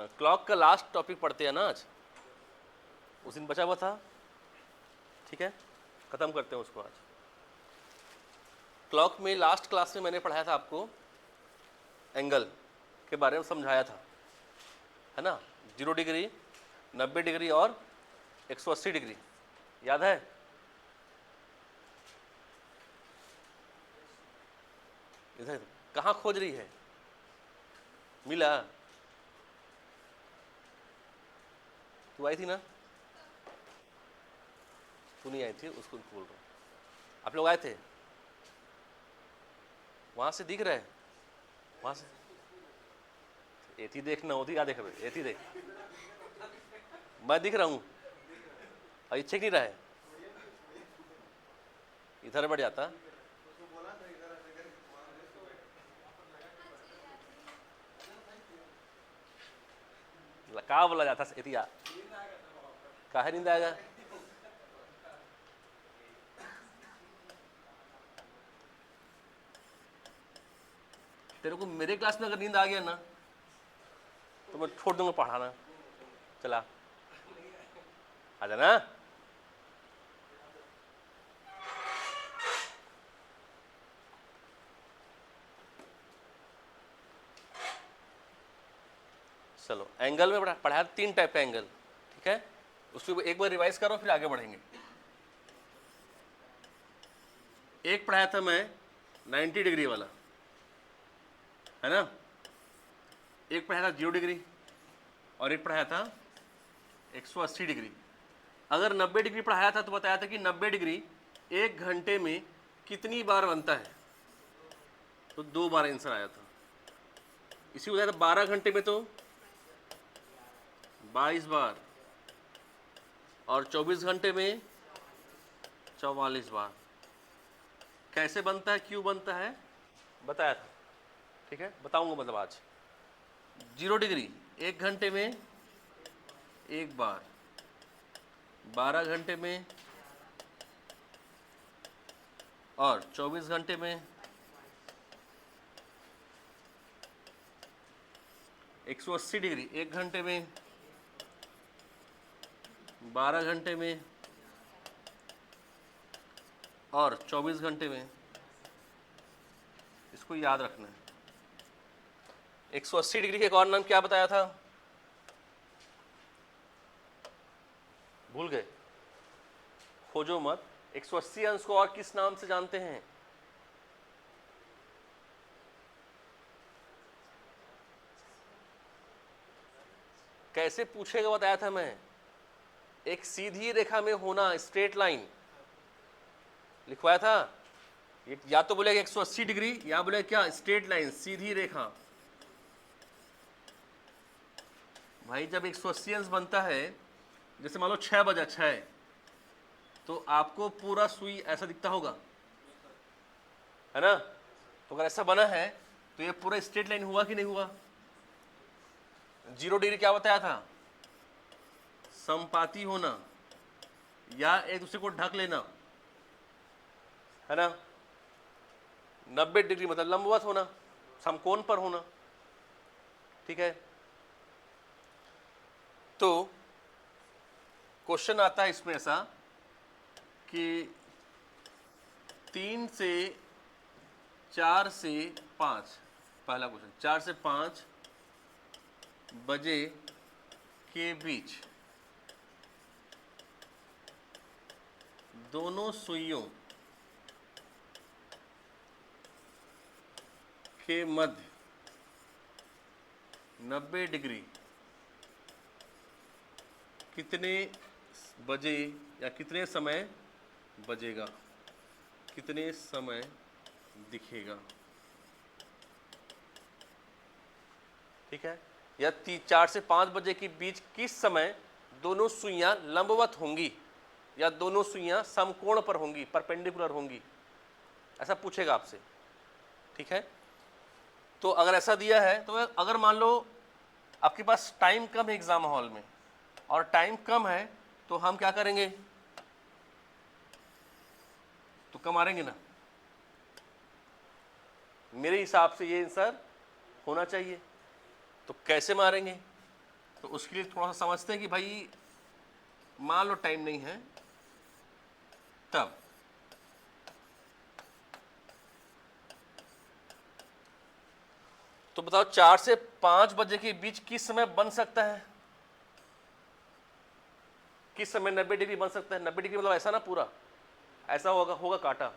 Clock का last topic पढ़ते हैं ना आज, उस दिन बचा हुआ था, ठीक है, ख़त्म करते हैं उसको आज। क्लॉक में लास्ट क्लास में मैंने पढ़ाया था आपको एंगल के बारे में समझाया था, है ना, 0 डिग्री, 90 डिग्री और 180 डिग्री, याद है? इधर कहाँ खोज रही है? मिला? तू आई थी ना? तू नहीं आई थी, उसको बोल रहा हूँ। आप लोग आए थे? वहाँ से दिख रहा है? वहाँ से एथी देखना होती, क्या देख रहे? एथी देख, मैं दिख रहा हूँ और इच्छा नहीं रहा है, इधर बढ़ जाता। कहा बोला जाता एथिया, काहे नींद आएगा? तेरे को मेरे क्लास में अगर नींद आ गया ना तो मैं छोड़ दूंगा पढ़ाना, चला आ जाना। चलो, एंगल में पढ़ाया 3 टाइप का एंगल, ठीक है, उसको एक बार रिवाइज करो फिर आगे बढ़ेंगे। एक पढ़ाया था मैं 90 डिग्री वाला, है ना, एक पढ़ाया था 0 डिग्री और एक पढ़ाया था 180 डिग्री। अगर 90 डिग्री पढ़ाया था तो बताया था कि 90 डिग्री 1 घंटे में कितनी बार बनता है, तो 2 बार आंसर आया था। इसी बताया था 12 घंटे में तो 22 बार और 24 घंटे में 44 बार। कैसे बनता है, क्यों बनता है, बताया था, ठीक है, बताऊंगा मतलब आज। 0 डिग्री 1 घंटे में 1 बार, 12 घंटे में और 24 घंटे में 180 डिग्री 1 घंटे में, 12 घंटे में और 24 घंटे में। इसको याद रखना है। 180 डिग्री के एक और नाम क्या बताया था, भूल गए? खोजो मत। 180 अंश को और किस नाम से जानते हैं? कैसे पूछेगा बताया था मैं, एक सीधी रेखा में होना, स्ट्रेट लाइन लिखवाया था। या तो बोलेगा 180 डिग्री या बोलेगा क्या, स्ट्रेट लाइन, सीधी रेखा। भाई जब 180 अंश बनता है, जैसे मान लो 6 बजा 6, तो आपको पूरा सुई ऐसा दिखता होगा, है ना? तो अगर ऐसा बना है तो ये पूरा स्ट्रेट लाइन हुआ कि नहीं हुआ? 0 डिग्री क्या बताया था, समपाती होना या एक दूसरे को ढक लेना, है ना। 90 डिग्री मतलब लंबवत होना, समकोण पर होना, ठीक है। तो क्वेश्चन आता है इसमें ऐसा कि 3 से 4 से 5, पहला क्वेश्चन, 4 से 5 बजे के बीच दोनों सुइयों के मध्य 90 डिग्री कितने बजे या कितने समय बजेगा, कितने समय दिखेगा, ठीक है। या 4 से 5 बजे के बीच किस समय दोनों सुइयां लंबवत होंगी या दोनों सुइयां समकोण पर होंगी, परपेंडिकुलर होंगी, ऐसा पूछेगा आपसे, ठीक है। तो अगर ऐसा दिया है तो अगर मान लो आपके पास टाइम कम है एग्जाम हॉल में और टाइम कम है, तो हम क्या करेंगे, तो कम मारेंगे ना। मेरे हिसाब से ये आंसर होना चाहिए, तो कैसे मारेंगे, तो उसके लिए थोड़ा सा समझते हैं कि भाई मान लो टाइम नहीं है, तब तो बताओ 4 से 5 बजे के बीच किस समय बन सकता है, किस समय 90 डिग्री बन सकता है। 90 डिग्री मतलब ऐसा ना पूरा, ऐसा होगा होगा काटा।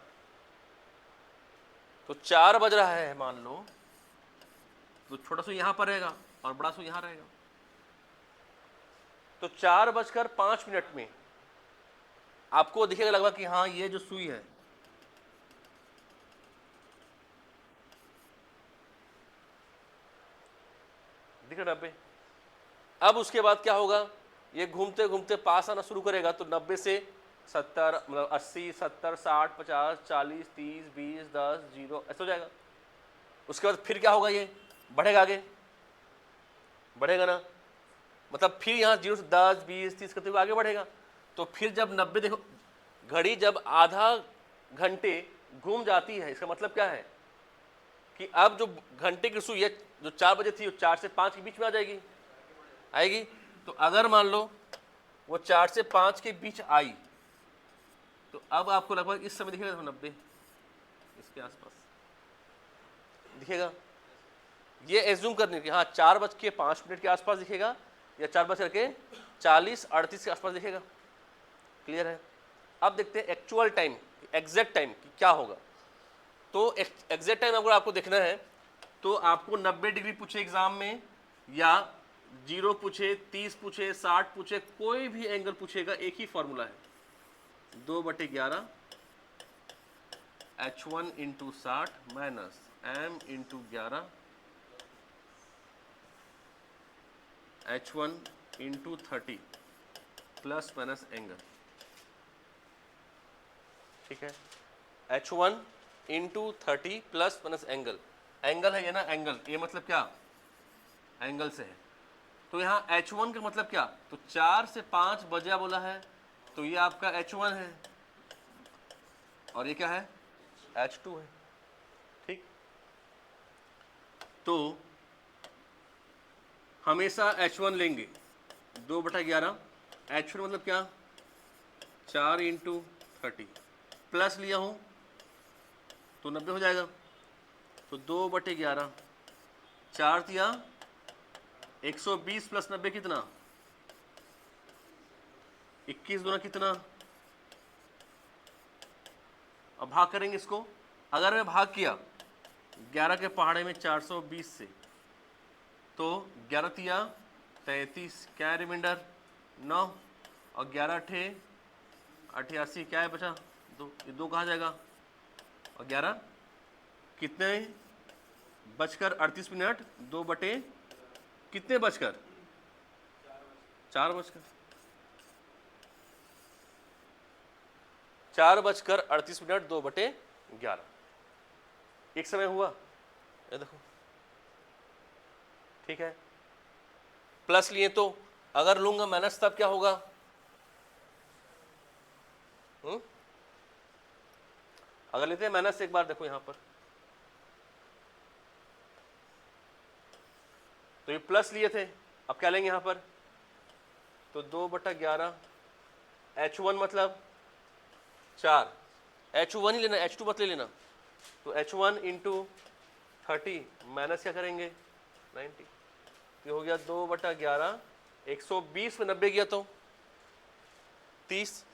तो 4 बज रहा है मान लो, तो छोटा सा यहां पर रहेगा और बड़ा सा यहां रहेगा। तो 4:05 में आपको दिखेगा लगभग कि हाँ ये जो सुई है, दिख रहा 90। अब उसके बाद क्या होगा, ये घूमते घूमते पास आना शुरू करेगा, तो 90 से 70 मतलब 80 70 60 50 40 30 20 10 0 ऐसा हो जाएगा। उसके बाद फिर क्या होगा, ये बढ़ेगा, आगे बढ़ेगा ना, मतलब फिर यहाँ 0 से 10 20 30 करते हुए आगे बढ़ेगा। तो फिर जब 90 देखो, घड़ी जब आधा घंटे घूम जाती है, इसका मतलब क्या है कि अब जो घंटे की सुई है जो 4 बजे थी वो 4 से 5 के बीच में आ जाएगी, आएगी। तो अगर मान लो वो 4 से 5 के बीच आई, तो अब आपको लगभग इस समय दिखेगा 90 इसके आसपास दिखेगा। ये एज्यूम करने की, हाँ 4:05 के आसपास दिखेगा या 4:40 38 के आसपास दिखेगा। क्लियर है। अब देखते हैं एक्चुअल टाइम, एग्जैक्ट टाइम क्या होगा। तो एग्जैक्ट टाइम अगर आपको देखना है तो आपको 90 डिग्री पूछे एग्जाम में, या 0 पूछे 30 पूछे 60 पूछे, कोई भी एंगल पूछेगा, एक ही फॉर्मूला है, 2/11 H1 into 60 minus M into 11 H1 into 30 plus minus angle. ठीक है, H1 into 30 plus minus angle. Angle है ये ना, एंगल, ये मतलब क्या, एंगल से है। तो यहाँ H1 का मतलब क्या, तो 4 से 5 बजा बोला है, तो ये आपका H1 है और ये क्या है, H2 है। ठीक, तो हमेशा H1 लेंगे 2/11। H1 मतलब क्या, 4 इंटू 30 प्लस लिया हूँ तो 90 हो जाएगा। तो 2/11 4 दिया 120 प्लस 90 कितना, 21 दूना कितना। अब भाग करेंगे इसको, अगर मैं भाग किया 11 के पहाड़े में 420 से, तो 11 तिया 33, क्या है रिमाइंडर 9, और 11 अठे 88, क्या है बचा 2, ये 2 कहाँ जाएगा, और 11 कितने बजकर 38, 2 बटे कितने बजकर 4 बजकर 4:38 2/11 एक समय हुआ, ये देखो। ठीक है, प्लस लिए तो, अगर लूंगा माइनस तब क्या होगा, अगर लेते हैं माइनस, एक बार देखो यहां पर, तो ये प्लस लिए थे, अब क्या लेंगे यहां पर, तो 2/11 H1 मतलब 4, H1 ही लेना, H2 मत ले लेना। तो H1 इंटू 30 माइनस क्या करेंगे 90, ये हो गया 2/11। 120 में 90 गया तो 30,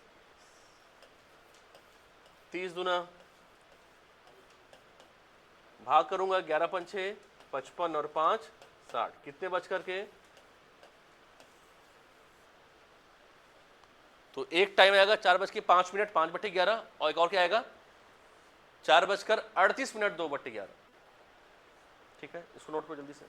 30 दूना, भाग करूंगा 11 पंचे 55 और 5 60, कितने बच करके, तो एक टाइम आएगा 4:05 5/11, और एक और क्या आएगा 4:38 2/11। ठीक है, इसको नोट करो जल्दी से।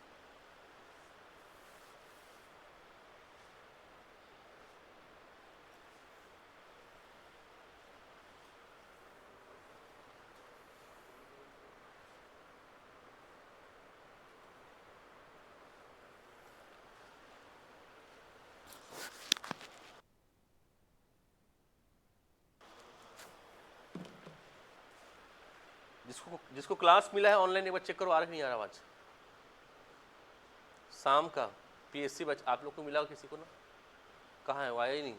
जिसको जिसको क्लास मिला है ऑनलाइन, एक बार चेक करो आ रहा नहीं आ रहा आवाज, शाम का PSC बैच आप लोग को मिला हो किसी को ना? कहाँ है वो? आया ही नहीं।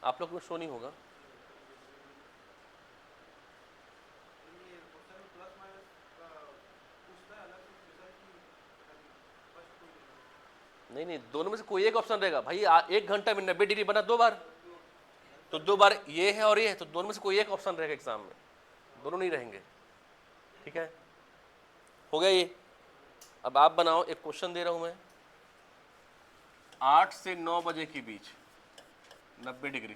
आप लोग को शो नहीं होगा। नहीं नहीं, दोनों में से कोई एक ऑप्शन रहेगा भाई। 1 घंटा में 90 डिग्री बना 2 बार, तो 2 बार ये है और ये है, तो दोनों में से कोई एक ऑप्शन रहेगा एग्जाम में, दोनों नहीं रहेंगे। ठीक है, हो गया ये। अब आप बनाओ, एक क्वेश्चन दे रहा हूं मैं। 8 से 9 बजे के बीच 90 डिग्री।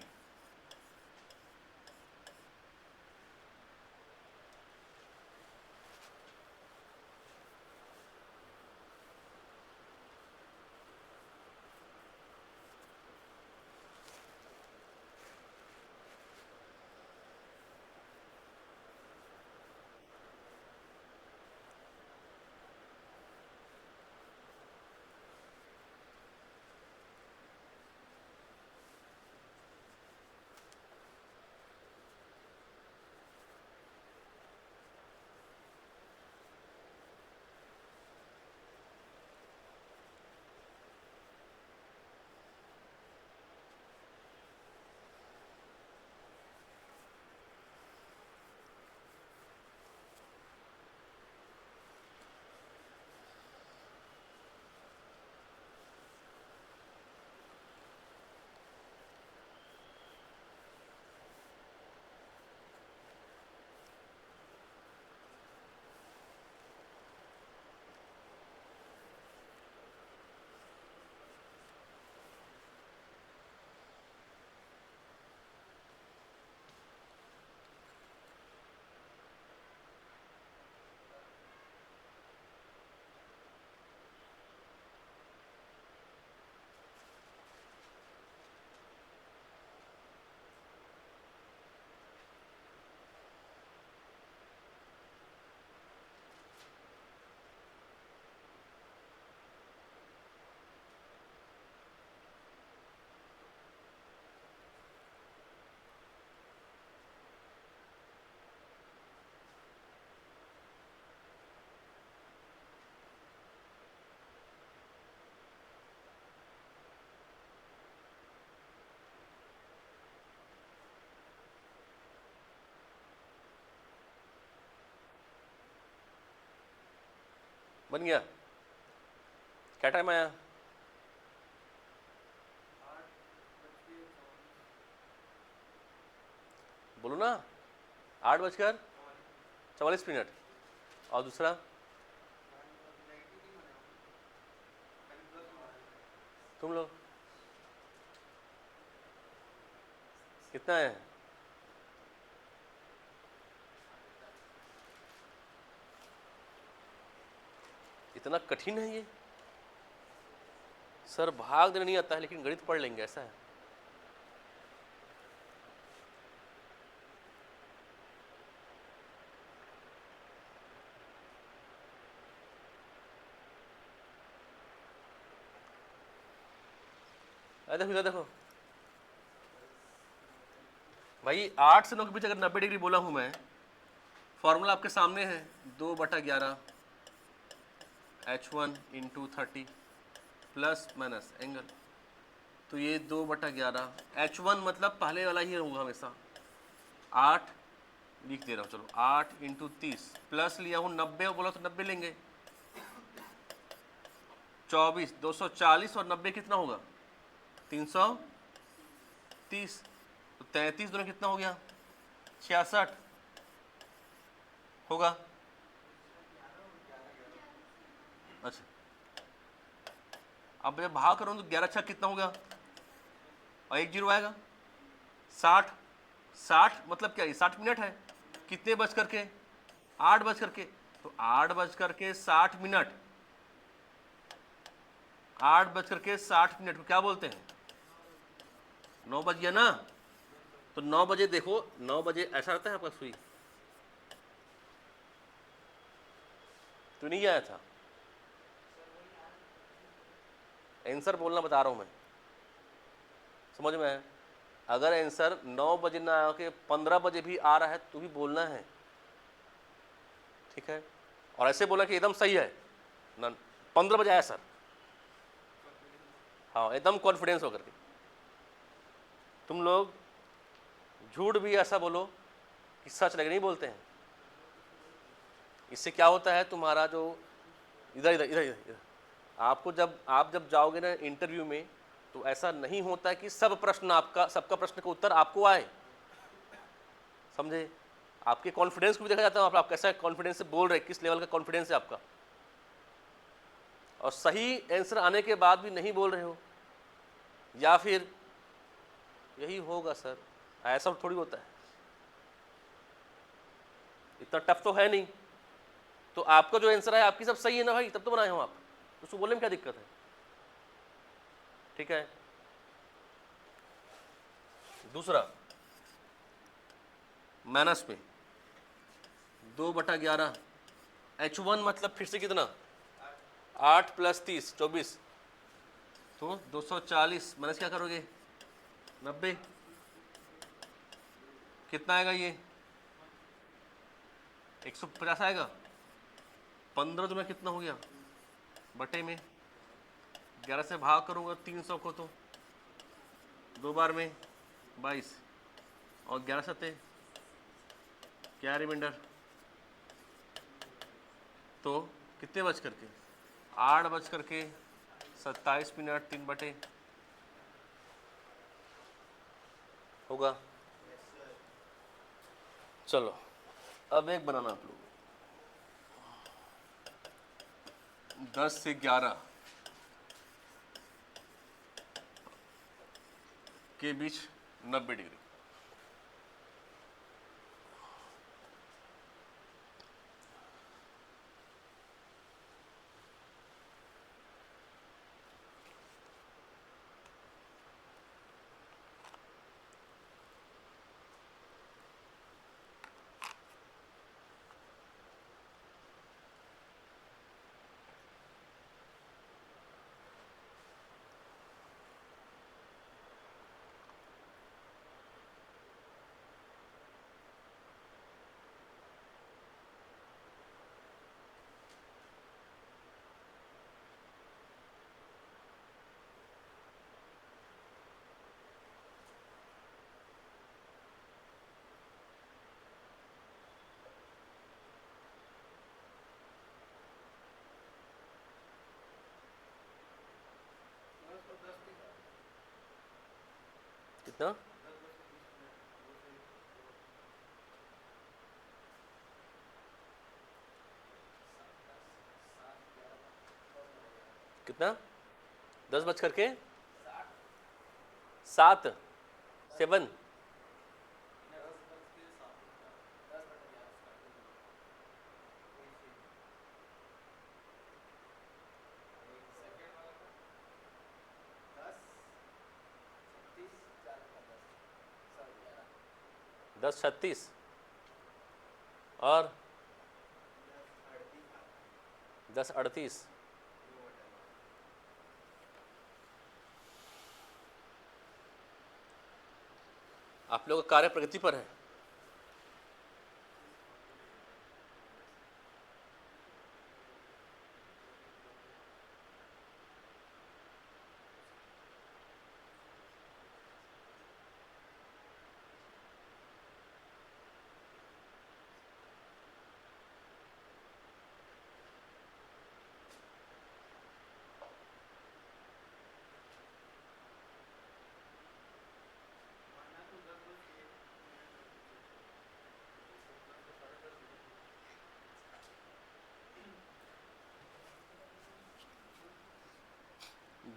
बन गया? क्या टाइम आया? बोलो ना, 8:44। और दूसरा? तुम लोग कितना है? इतना कठिन है ये? सर भाग देना नहीं आता है, लेकिन गणित पढ़ लेंगे, ऐसा है? देखो इधर देखो भाई, 8 से 9 के बीच अगर 90 डिग्री बोला हूं मैं, फॉर्मूला आपके सामने है, 2/11 H1 × 30 प्लस माइनस एंगल। तो ये 2/11 H1 मतलब पहले वाला ही होगा हमेशा, 8 लिख दे रहा हूँ, चलो 8 × 30 प्लस लिया हूँ 90, बोला तो 90 लेंगे, 24, 240 और 90 कितना होगा? 330। तो 33 दोनों कितना हो गया? 66 होगा। अच्छा, अब जब भाग करूँ तो 11 कितना होगा? और 1 0 आएगा। 60, 60 मतलब क्या? 60 मिनट है। कितने बज करके? 8 बज करके। तो 8:60, 8:60 को क्या बोलते हैं? 9 बज गया ना? तो 9 बजे देखो, 9 बजे ऐसा रहता है आपका सुई? तो नहीं आया था आंसर बोलना बता रहा हूं मैं, समझ में आया? अगर आंसर 9 बजे ना आके 15 बजे भी आ रहा है तो भी बोलना है। ठीक है, और ऐसे बोला कि एकदम सही है ना, 15 बजे आया सर, हाँ एकदम कॉन्फिडेंस होकर के। तुम लोग झूठ भी ऐसा बोलो कि सच लगे, नहीं बोलते हैं। इससे क्या होता है, तुम्हारा जो इधर इधर इधर इधर आपको आप जब जाओगे ना इंटरव्यू में, तो ऐसा नहीं होता है कि सबका प्रश्न का उत्तर आपको आए, समझे। आपके कॉन्फिडेंस को भी देखा जाता है, आप कैसा कॉन्फिडेंस से बोल रहे, किस लेवल का कॉन्फिडेंस है आपका। और सही आंसर आने के बाद भी नहीं बोल रहे हो, या फिर यही होगा सर, ऐसा थोड़ी होता है, इतना टफ तो है नहीं। तो आपका जो आंसर है आपकी सब सही है ना भाई, तब तो बनाए हो आप, उसको बोलने में क्या दिक्कत है, ठीक है। दूसरा माइनस में 2/11, H1 मतलब फिर से कितना, 8 + 30 24, तो 240 माइनस क्या करोगे 90, कितना आएगा ये 150 आएगा। 15 तो में कितना हो गया, बटे में 11 से भाग करूंगा 300 को, तो 2 बार में 22, और 11 सत्ते क्या रिमाइंडर, तो कितने बज करके 8:27 3 बटे होगा। चलो अब एक बनाना आप लोग, 10 से 11 के बीच 90 डिग्री। कितना, कितना 10 बज करके 7 7, दस 36 और 10:38। आप लोग का कार्य प्रगति पर है।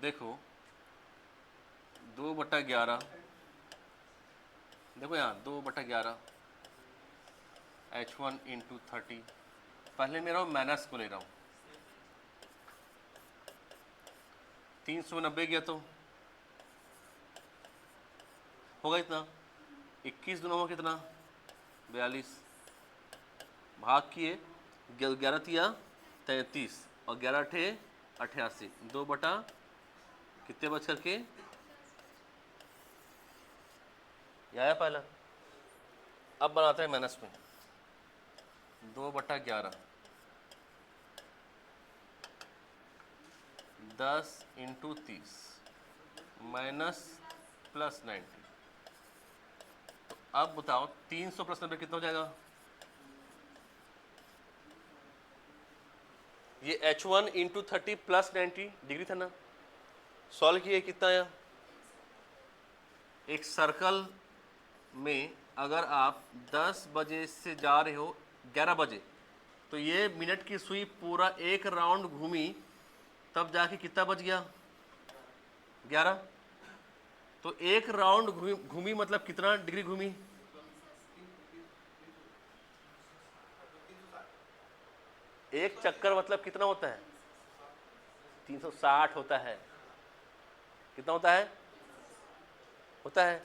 देखो 2/11, देखो यहाँ 2/11 H1 × 30, पहले मेरा माइनस को ले रहा हूँ, 390 गया तो होगा इतना, 21 दूना होगा कितना 42, भाग किए 11 तिया 33 और 11 अठे 88, 2 बटा कितने बच करके, ये आया पहला। अब बनाते हैं माइनस में 2/11 10 इंटू 30 माइनस प्लस 90। तो अब बताओ 300 प्लस 90 कितना हो जाएगा? ये H1 इंटू 30 प्लस 90 डिग्री था ना। सॉल्व किए कितना आया? एक सर्कल में अगर आप 10 बजे से जा रहे हो 11 बजे, तो ये मिनट की सुई पूरा एक राउंड घूमी, तब जाके कितना बज गया? 11। तो एक राउंड घूमी मतलब कितना डिग्री घूमी? एक चक्कर मतलब कितना होता है? 360 होता है। कितना होता है? होता है।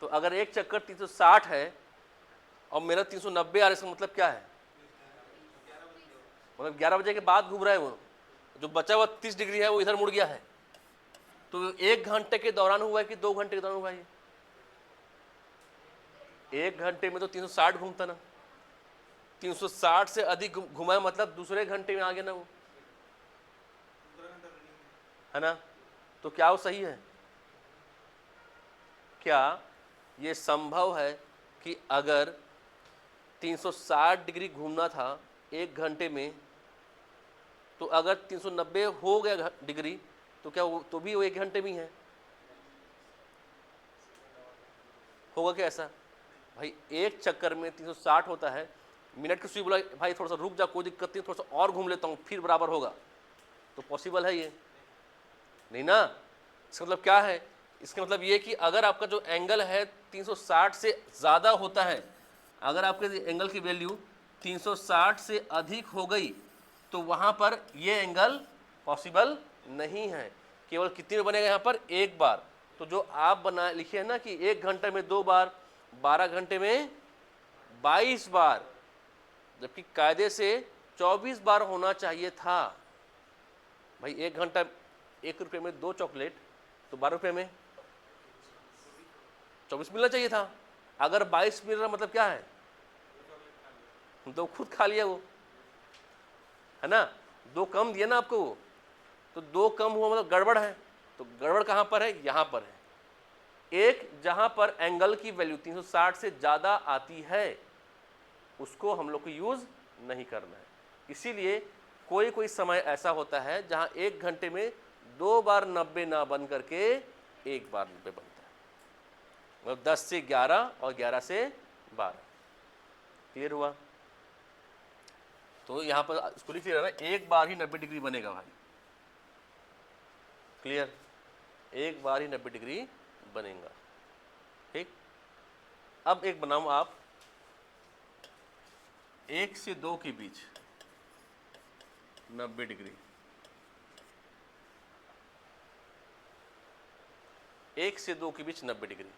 तो अगर एक चक्कर 360 है और मेरा 390 आ रहा है, इसका मतलब क्या है? मतलब 11 बजे के बाद घूम रहा है वो, जो बचा हुआ 30 डिग्री है वो इधर मुड़ गया है। तो 1 घंटे के दौरान हुआ है कि 2 घंटे के दौरान हुआ है? 1 घंटे में तो 360 घूमता ना। 360 से अधिक घुमाया मतलब दूसरे घंटे में आ गया ना वो, है ना। तो क्या वो सही है? क्या ये संभव है कि अगर 360 डिग्री घूमना था 1 घंटे में, तो अगर 390 हो गया डिग्री, तो क्या वो तो भी वो 1 घंटे में ही है? होगा क्या ऐसा? भाई एक चक्कर में 360 होता है। मिनट की सुई बोला भाई थोड़ा सा रुक जा, कोई दिक्कत नहीं, थोड़ा सा और घूम लेता हूँ फिर बराबर होगा। तो पॉसिबल है ये? नहीं ना। इसका मतलब क्या है? इसका मतलब ये कि अगर आपका जो एंगल है 360 से ज़्यादा होता है, अगर आपके एंगल की वैल्यू 360 से अधिक हो गई, तो वहाँ पर ये एंगल पॉसिबल नहीं है। केवल कितनी बार बनेगा यहाँ पर? एक बार। तो जो आप बना लिखे है ना कि 1 घंटे में 2 बार, 12 घंटे में 22 बार, जबकि कायदे से 24 बार होना चाहिए था। भाई 1 घंटा 1 रुपये में 2 चॉकलेट, तो 12 रुपये में 24 मिलना चाहिए था। अगर 22 मिल रहा मतलब क्या है? तो खुद खा लिया वो, है ना। 2 कम दिया ना आपको वो, तो 2 कम हुआ मतलब गड़बड़ है। तो गड़बड़ कहाँ पर है? यहाँ पर है। एक जहाँ पर एंगल की वैल्यू 360 से ज़्यादा आती है उसको हम लोग को यूज़ नहीं करना है। इसीलिए कोई कोई समय ऐसा होता है जहाँ 1 घंटे में 2 बार 90 ना बन करके 1 बार 90 बनता है। मतलब 10 से 11 और 11 से 12। क्लियर हुआ? तो यहाँ पर इसको लिख लिया ना, एक बार ही 90 डिग्री बनेगा भाई। क्लियर? एक बार ही 90 डिग्री बनेगा। ठीक। अब एक बनाओ आप 1 से 2 के बीच 90 डिग्री। 1 से 2 के बीच 90 डिग्री।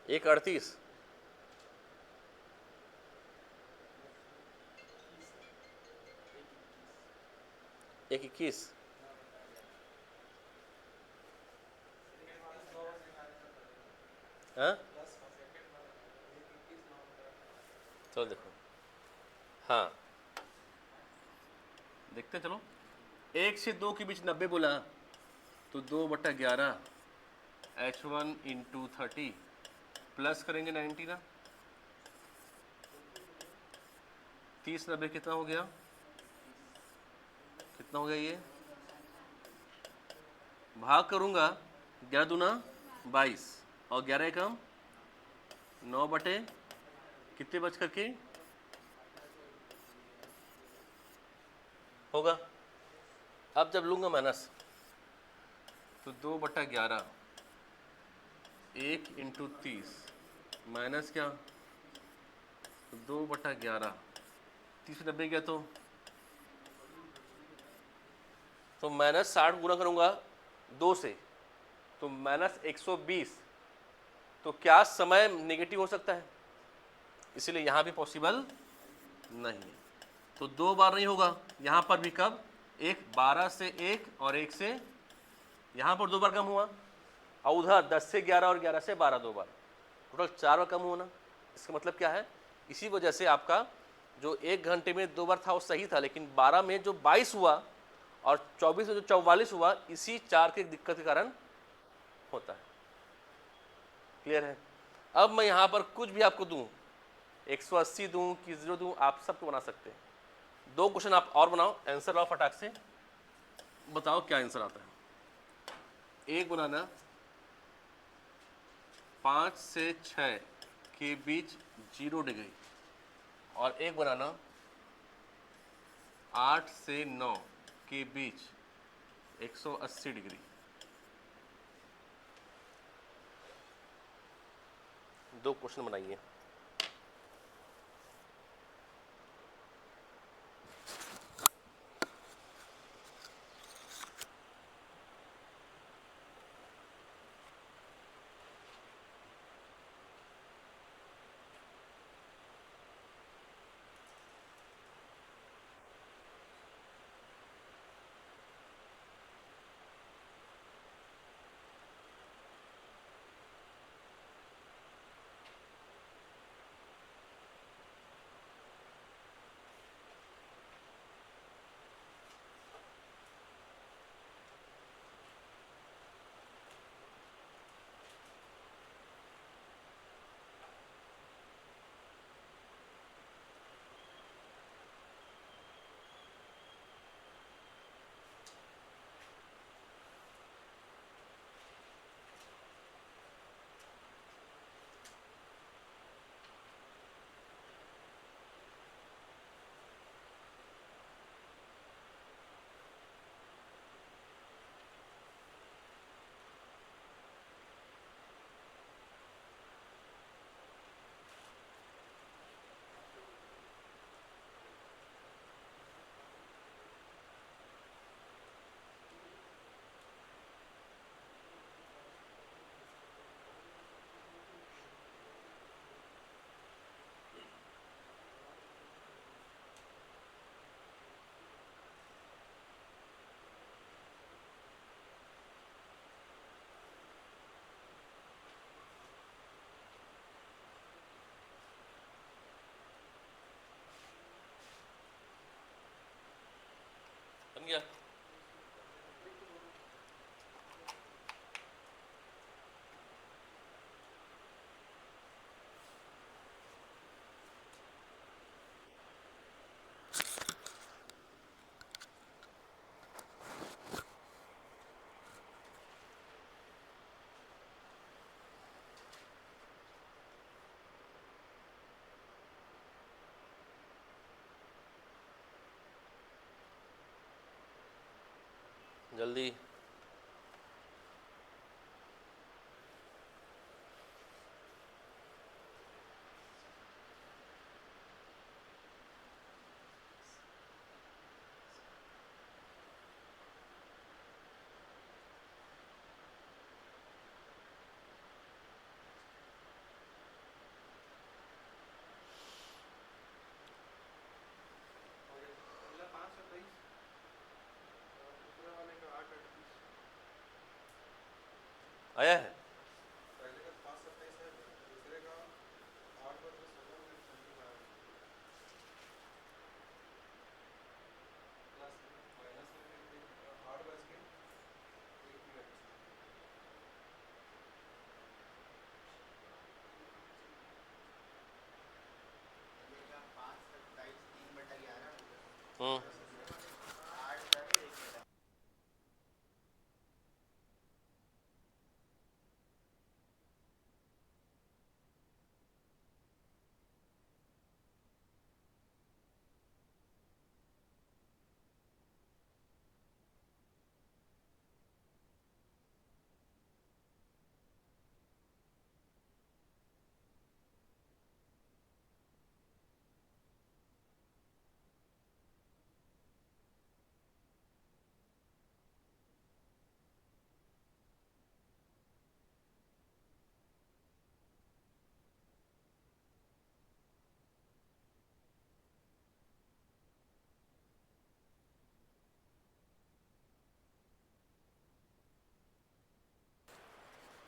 एक 38, एक 21। हाँ चलो देखो। हाँ देखते हैं, चलो। 1 से 2 के बीच 90 बोला तो 2/11 H1 इंटू 30 प्लस करेंगे 90 ना, 30 90 कितना हो गया, कितना हो गया ये, भाग करूंगा 11 दूना 22 और 11 एकम 9 बटे कितने बच करके होगा। अब जब लूंगा माइनस तो 2/11 1 इंटू 30 माइनस क्या, तो 2/11 30 में 90 गया तो माइनस 60 गुना करूंगा 2 से तो माइनस 120। तो क्या समय नेगेटिव हो सकता है, इसलिए यहां भी पॉसिबल नहीं है। तो 2 बार नहीं होगा यहां पर भी, कब, एक 12 से 1 और 1 से, यहां पर 2 बार कम हुआ और उधर 10 से 11 और 11 से 12 2 बार, टोटल 4 बार कम होना। इसका मतलब क्या है, इसी वजह से आपका जो 1 घंटे में 2 बार था वो सही था, लेकिन 12 में जो 22 हुआ और 24 में जो 44 हुआ, इसी 4 के दिक्कत के कारण होता है। क्लियर है। अब मैं यहां पर कुछ भी आपको दूं, 180 दूं कि 0 दूं, आप सबको बना सकते हैं। 2 क्वेश्चन आप और बनाओ, आंसर लाओ फटाक से, बताओ क्या आंसर आता है। एक बनाना 5 से 6 के बीच 0 डिग्री और एक बनाना 8 से 9 के बीच 180 डिग्री। दो क्वेश्चन बनाइए। बन गया। जल्दी। आया है। हम्म,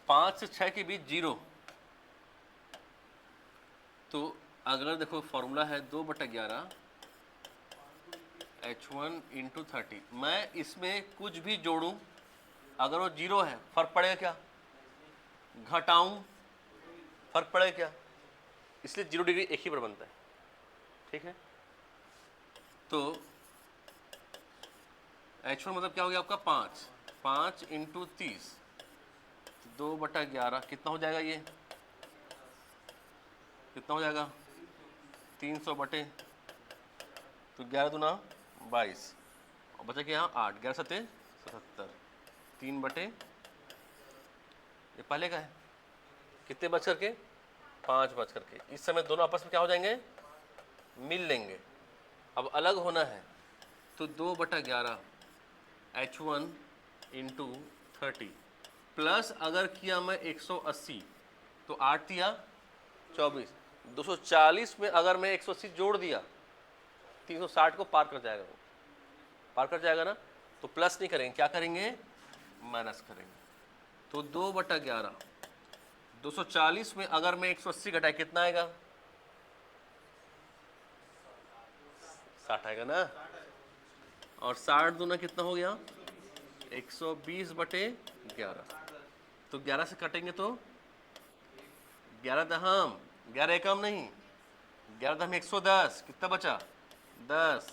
5 से 6 के बीच 0। तो अगर देखो फॉर्मूला है 2/11 H1 इंटू 30। मैं इसमें कुछ भी जोड़ूं, अगर वो 0 है फर्क पड़ेगा क्या? घटाऊं फर्क पड़ेगा क्या? इसलिए 0 डिग्री एक ही पर बनता है। ठीक है, तो H1 मतलब क्या हो गया आपका 5 इंटू 30, 2/11 कितना हो जाएगा? ये कितना हो जाएगा? 300 बटे, तो 11 दूना 22 और बचा क्या यहाँ 8, 11 सत्ते 77, 3/, ये पहले का है। कितने बच करके? 5 बच करके। इस समय दोनों आपस में क्या हो जाएंगे? मिल लेंगे। अब अलग होना है तो 2/11 H1 इंटू 30 प्लस अगर किया मैं 180 तो 8 दिया 24, 240 में अगर मैं 180 जोड़ दिया 360 को पार कर जाएगा, वो पार कर जाएगा ना। तो प्लस नहीं करेंगे, क्या करेंगे? माइनस करेंगे। तो 2/11 240 में अगर मैं 180 घटाए कितना आएगा? 60 आएगा ना। और 60 दूना कितना हो गया? 120/11। तो 11 से कटेंगे तो 11 दहम 11 एकम नहीं, 11 दहम 110, कितना बचा? 10।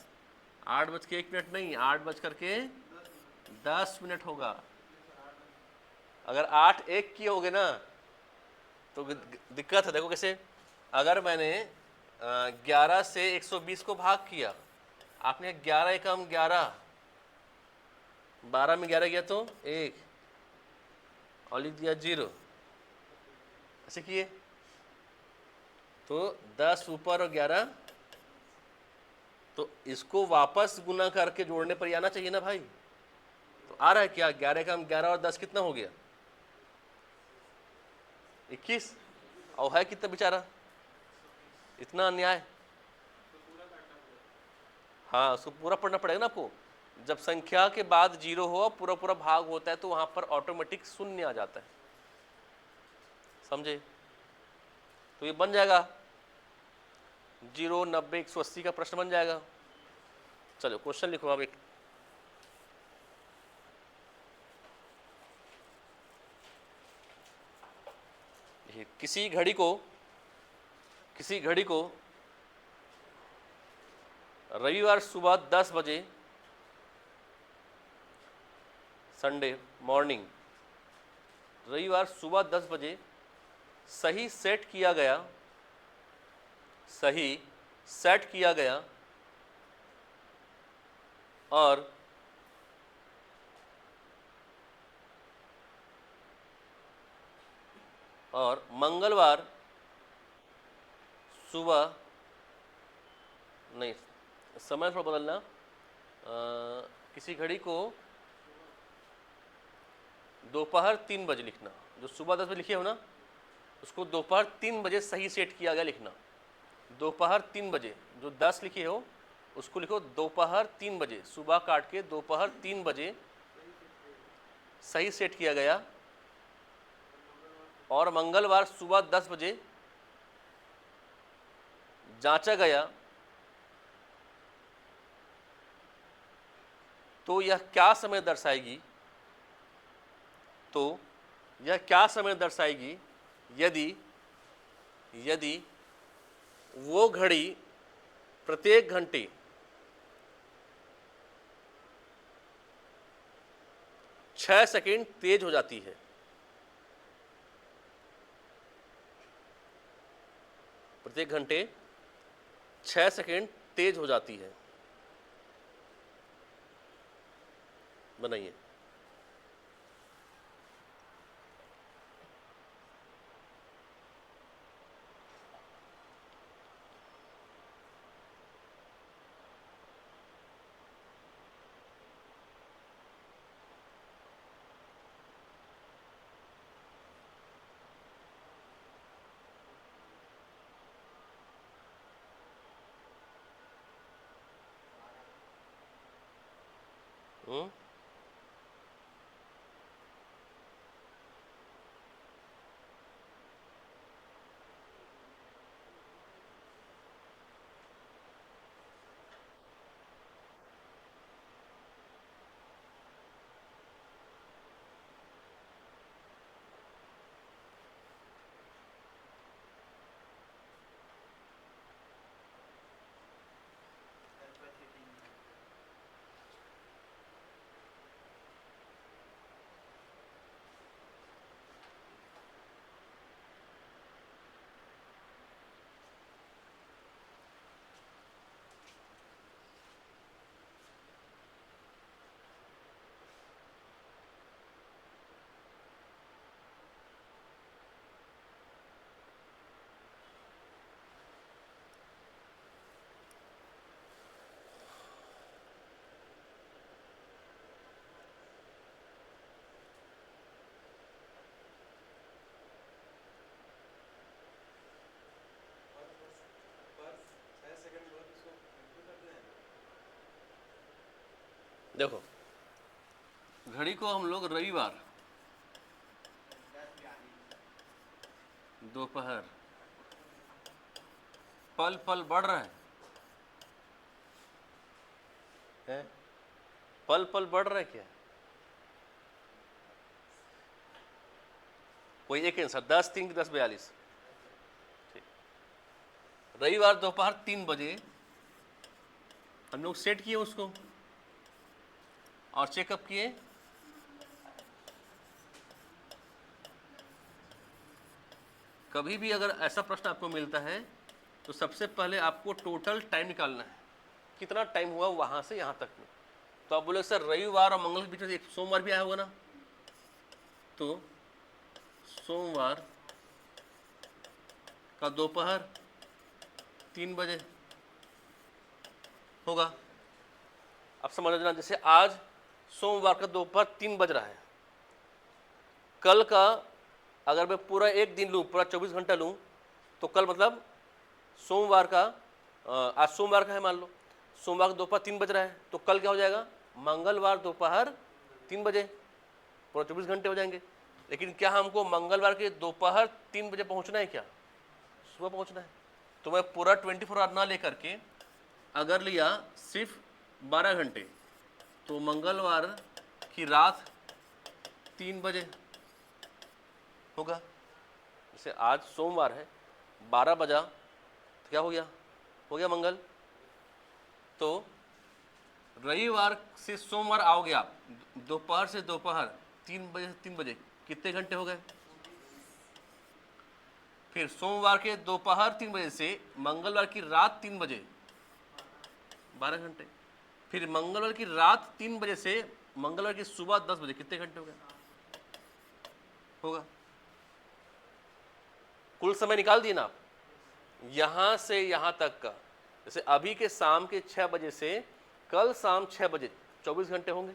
8 बज के 1 मिनट नहीं, 8 बज करके 10 मिनट होगा। अगर 8 1 किए होगे ना तो दिक्कत है। देखो कैसे, अगर मैंने 11 से 120 को भाग किया, आपने 11 एकम 11, 12 में 11 गया तो 1 और लिख दिया 0, ऐसे किए तो 10 ऊपर और 11, तो इसको वापस गुना करके जोड़ने पर आना चाहिए ना भाई। तो आ रहा है क्या? 11 का 11 और 10 कितना हो गया? 21। और है कितना बेचारा? इतना अन्याय। हाँ, उसको पूरा पढ़ना पड़ेगा ना आपको। जब संख्या के बाद 0 हो पूरा पूरा भाग होता है तो वहां पर ऑटोमेटिक शून्य आ जाता है, समझे? तो ये बन जाएगा 0, 90, 180 का प्रश्न बन जाएगा। चलो क्वेश्चन लिखो अब एक। किसी घड़ी को रविवार सुबह 10 बजे, संडे मॉर्निंग, रविवार सुबह 10 बजे सही सेट किया गया और मंगलवार सुबह, नहीं समय थोड़ा बदलना, किसी घड़ी को दोपहर 3 बजे लिखना। जो सुबह 10 बजे लिखे हो ना उसको दोपहर 3 बजे सही सेट किया गया लिखना। दोपहर 3 बजे, जो 10 लिखे हो उसको लिखो दोपहर 3 बजे, सुबह काट के दोपहर 3 बजे सही सेट किया गया और मंगलवार सुबह 10 बजे जांचा गया। तो यह क्या समय दर्शाएगी? यदि वो घड़ी प्रत्येक घंटे 6 सेकंड तेज हो जाती है। प्रत्येक घंटे 6 सेकंड तेज हो जाती है। बनाइए। हम्म, देखो घड़ी को हम लोग रविवार दोपहर पल पल बढ़ रहा है? पल पल बढ़ रहा है क्या? कोई एक आंसर 10 3 10 42। ठीक, रविवार दोपहर 3 बजे हम लोग सेट किए उसको और चेकअप किए। कभी भी अगर ऐसा प्रश्न आपको मिलता है तो सबसे पहले आपको टोटल टाइम निकालना है, कितना टाइम हुआ वहां से यहां तक में। तो आप बोले सर रविवार और मंगल के बीच में एक सोमवार भी आया होगा ना, तो सोमवार का दोपहर 3 बजे होगा। अब समझना, जैसे आज सोमवार का दोपहर 3 बज रहा है, कल का अगर मैं पूरा एक दिन लूँ, पूरा 24 घंटा लूँ, तो कल मतलब सोमवार का आज सोमवार का है मान लो, सोमवार का दोपहर 3 बज रहा है, तो कल क्या हो जाएगा? मंगलवार दोपहर 3 बजे, पूरा 24 घंटे हो जाएंगे। लेकिन क्या हमको मंगलवार के दोपहर 3 बजे पहुंचना है? क्या सुबह पहुंचना है? तो मैं पूरा 24 आवर ना लेकर के अगर लिया सिर्फ 12 घंटे, तो मंगलवार की रात 3 बजे होगा। जैसे आज सोमवार है, 12 बजा तो क्या हो गया? हो गया मंगल। तो रविवार से सोमवार आओगे आप, दोपहर से दोपहर 3 बजे से 3 बजे कितने घंटे हो गए? फिर सोमवार के दोपहर 3 बजे से मंगलवार की रात 3 बजे 12 घंटे। फिर मंगलवार की रात 3 बजे से मंगलवार की सुबह 10 बजे कितने घंटे हो गए? होगा। कुल समय निकाल दिए ना आप, यहां से यहां तक का। जैसे अभी के शाम के 6 बजे से कल शाम 6 बजे 24 घंटे होंगे,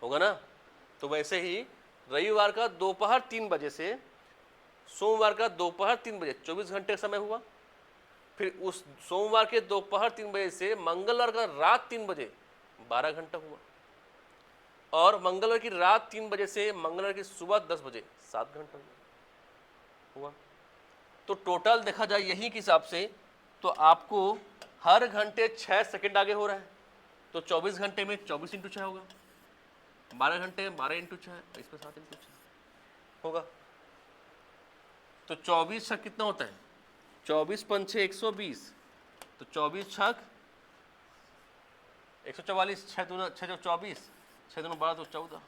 होगा ना? तो वैसे ही रविवार का दोपहर 3 बजे से सोमवार का दोपहर 3 बजे 24 घंटे का समय हुआ। फिर उस सोमवार के दोपहर 3 बजे से मंगलवार का रात 3 बजे 12 घंटा हुआ, और मंगलवार की रात 3 बजे से मंगलवार की सुबह 10 बजे 7 घंटा हुआ। तो टोटल देखा जाए यही के हिसाब से, तो आपको हर घंटे 6 सेकंड आगे हो रहा है। तो 24 घंटे में 24 इंटू 6 होगा, 12 घंटे में 12 इंटू 6, इसमें 7 इंटू 6 होगा। तो 24 छक कितना होता है? 24 पंचे 120, तो 24 छक 144, 6 दूना 6 24, 6 दूनी 12 तो 14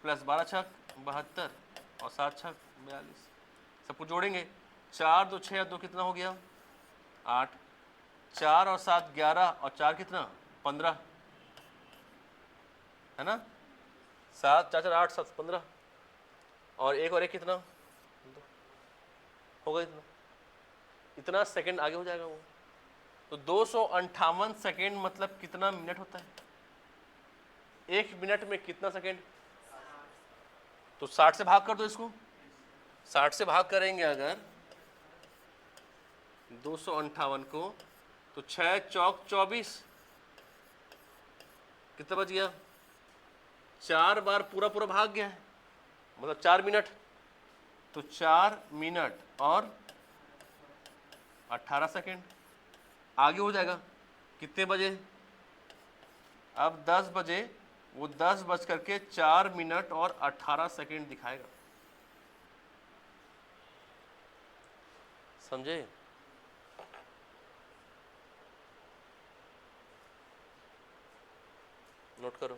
प्लस 12 छक 72 और 7 छक 42। सब कुछ जोड़ेंगे, 4 2 6 2 कितना हो गया 8, 4 और 7 11 और 4 कितना 15 है ना, 7 4 4 8 7 15 और एक कितना होगा, इतना सेकंड आगे हो जाएगा वो। तो 258 सेकंड मतलब कितना मिनट होता है, एक मिनट में कितना सेकंड, तो 60 से भाग कर दो इसको, 60 से भाग करेंगे अगर 258 को तो 6 चौक 24 कितना बच गया, 4 बार पूरा पूरा भाग गया है, मतलब 4 मिनट, तो 4 मिनट और 18 सेकेंड आगे हो जाएगा। कितने बजे, अब 10 बजे, वो 10 बज करके 4 मिनट और 18 सेकेंड दिखाएगा, समझे। नोट करो।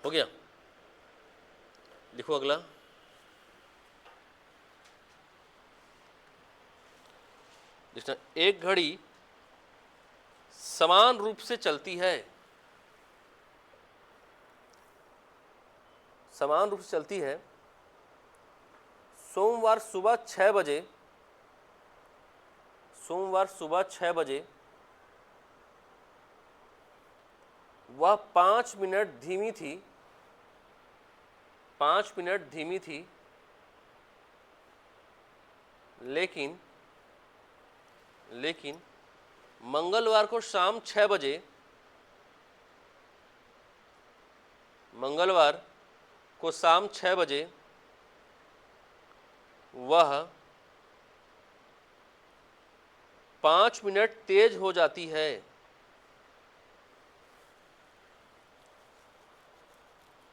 हो गया, लिखो अगला। देखना, एक घड़ी समान रूप से चलती है, समान रूप से चलती है, सोमवार सुबह 6 बजे, सोमवार सुबह 6 बजे वह 5 मिनट धीमी थी, 5 मिनट धीमी थी, लेकिन मंगलवार को शाम 6 बजे, मंगलवार को शाम 6 बजे वह 5 मिनट तेज हो जाती है,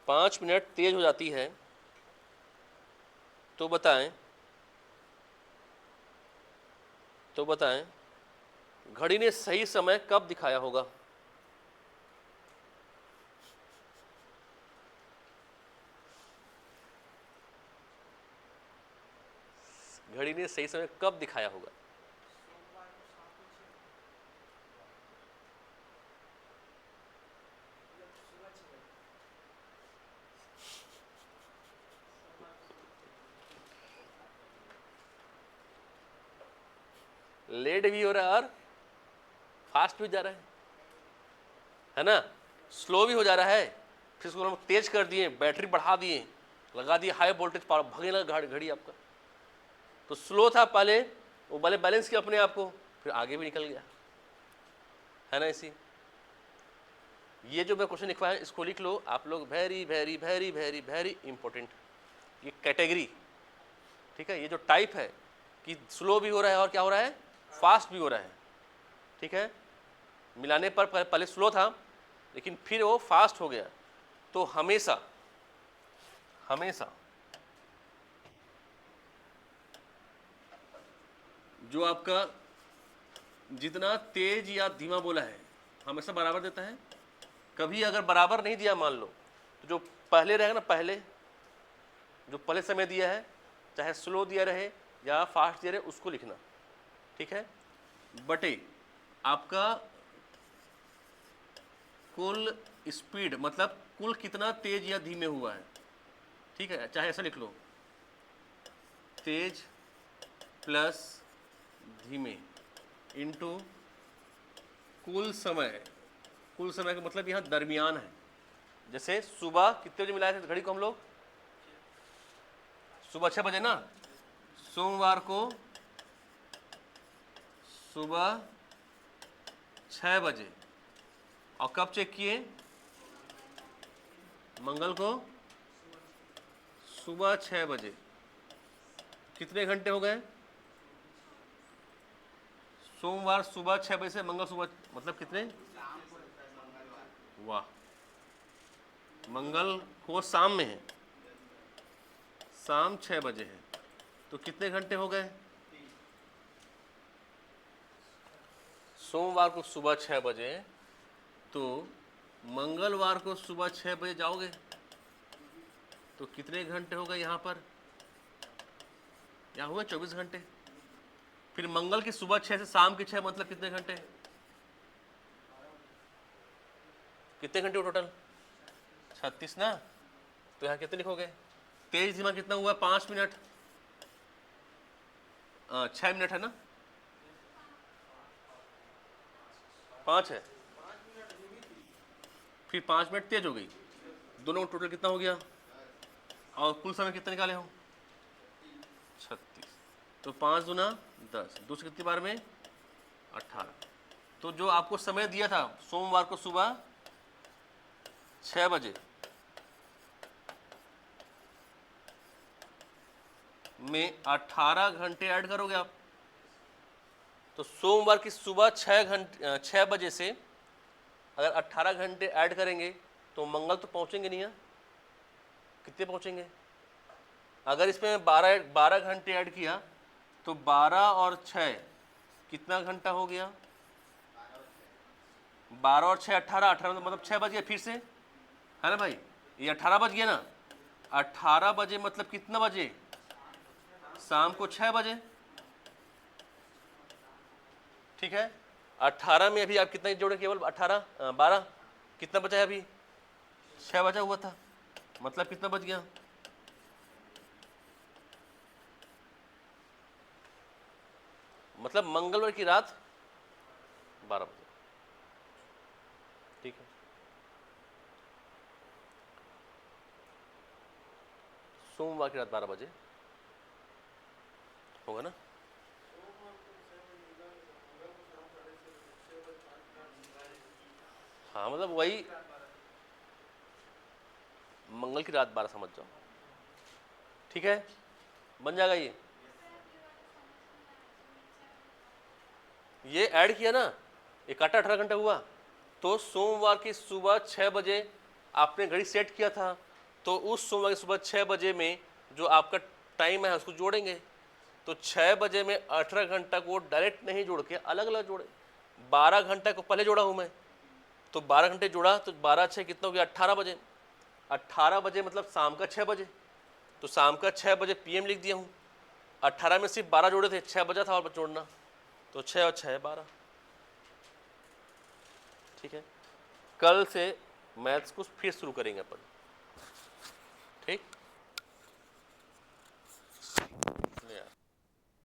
5 मिनट तेज हो जाती है, तो बताएं, घड़ी ने सही समय कब दिखाया होगा। घड़ी ने सही समय कब दिखाया होगा। लेट भी हो रहा है और फास्ट भी जा रहा है ना, स्लो भी हो जा रहा है, फिर उसको हम तेज कर दिए, बैटरी बढ़ा दिए, लगा दिए हाई वोल्टेज पावर, भगने लगा घड़ी आपका। तो स्लो था पहले, वो पहले बैलेंस किया अपने आप को, फिर आगे भी निकल गया, है ना। इसी ये जो मैं क्वेश्चन लिखवाया है इसको लिख लो आप लोग, very very very very very important ये कैटेगरी, ठीक है। ये जो टाइप है कि स्लो भी हो रहा है और क्या हो रहा है, फास्ट भी हो रहा है, ठीक है। मिलाने पर पहले स्लो था लेकिन फिर वो फास्ट हो गया, तो हमेशा हमेशा जो आपका जितना तेज या धीमा बोला है हमेशा बराबर देता है। कभी अगर बराबर नहीं दिया मान लो तो जो पहले रहेगा ना, पहले जो पहले समय दिया है चाहे स्लो दिया रहे या फास्ट दिया रहे उसको लिखना, ठीक है। बटे आपका कुल स्पीड मतलब कुल कितना तेज या धीमे हुआ है, ठीक है, चाहे ऐसा लिख लो, तेज प्लस धीमे इनटू कुल समय। कुल समय का मतलब यहाँ दरमियान है। जैसे सुबह कितने बजे मिलाए थे घड़ी को हम लोग? सुबह 6 बजे ना। सोमवार को सुबह 6 बजे। और कब चेक किए? मंगल को सुबह 6 बजे। कितने घंटे हो गए? सोमवार सुबह 6 बजे से मंगल सुबह मतलब कितने? वाह, मंगल को शाम में है, शाम 6 बजे है, तो कितने घंटे हो गए? सोमवार को सुबह 6 बजे तो मंगलवार को सुबह 6 बजे जाओगे तो कितने घंटे हो गए यहाँ पर? यहाँ हुए 24 घंटे। फिर मंगल की सुबह 6 से शाम के 6 मतलब कितने घंटे? कितने घंटे हो टोटल? 36 ना। तो यहाँ कितने लिखोगे? तेज धीमा कितना हुआ? 5 मिनट, 6 मिनट है ना, 5 है, फिर 5 मिनट तेज हो गई, दोनों का टोटल कितना हो गया? और कुल समय कितना निकाले हो? 36। तो 5 दूना 10, दूसरी कितनी बार में? 18। तो जो आपको समय दिया था सोमवार को सुबह 6 बजे में 18 घंटे ऐड करोगे आप। तो सोमवार की सुबह 6 बजे से अगर 18 घंटे ऐड करेंगे तो मंगल तो पहुंचेंगे नहीं है। कितने पहुंचेंगे? अगर इसमें 12 घंटे ऐड किया तो 12 और 6 कितना घंटा हो गया? 12 और 6 18, 18 मतलब 6 बज गया फिर से, है ना भाई? ये 18 बज गया ना। 18 बजे मतलब कितना बजे? शाम को 6 बजे, ठीक है। 18 में अभी आप कितना जोड़े? केवल 18, 12 कितना बचा है अभी? 6 बचा हुआ था, मतलब कितना बच गया? मतलब मंगलवार की रात 12 बजे, ठीक है। सोमवार की रात 12 बजे होगा ना। हाँ मतलब वही मंगल की रात 12 समझ जाओ, ठीक है, बन जाएगा ये ऐड किया ना, इकट्ठा 18 घंटा हुआ। तो सोमवार की सुबह 6 बजे आपने घड़ी सेट किया था, तो उस सोमवार की सुबह 6 बजे में जो आपका टाइम है उसको जोड़ेंगे। तो 6 बजे में 18 घंटा को डायरेक्ट नहीं जोड़ के अलग अलग जोड़े। 12 घंटा को पहले जोड़ा हूँ मैं, तो 12 घंटे जोड़ा तो 12 6 कितना हो गया? 18 बजे। 18 बजे मतलब शाम का 6 बजे, तो शाम का 6 बजे PM लिख दिया हूँ। 18 में सिर्फ 12 जोड़े थे, 6 बजा था और जोड़ना, तो 6 और 6 12, ठीक है। कल से मैथ्स को फिर शुरू करेंगे अपन।